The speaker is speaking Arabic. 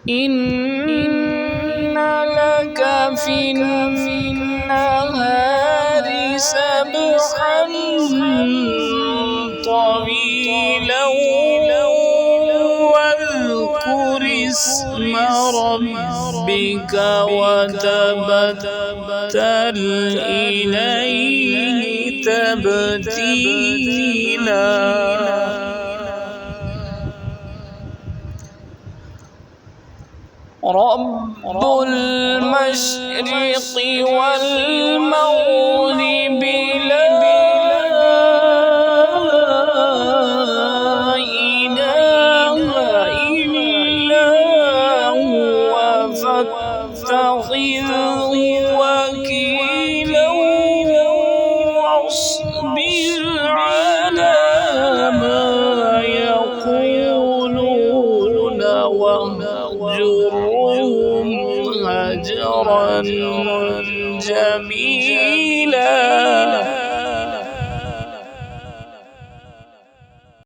إن لك في النهار سبحا طويلا واذكر اسم ربك وتبتل إليه تبتيلا رب المشرق والمغرب لا إله إلا هو فاتخذه وكيلا واصبر على ما يقولون واهجرهم هجرا جميلا.